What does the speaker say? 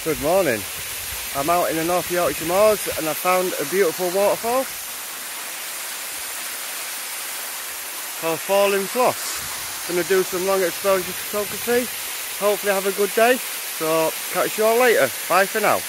Good morning. I'm out in the North Yorkshire Moors and I found a beautiful waterfall called Falling Foss. Gonna do some long exposure photography. Hopefully have a good day. So catch you all later. Bye for now.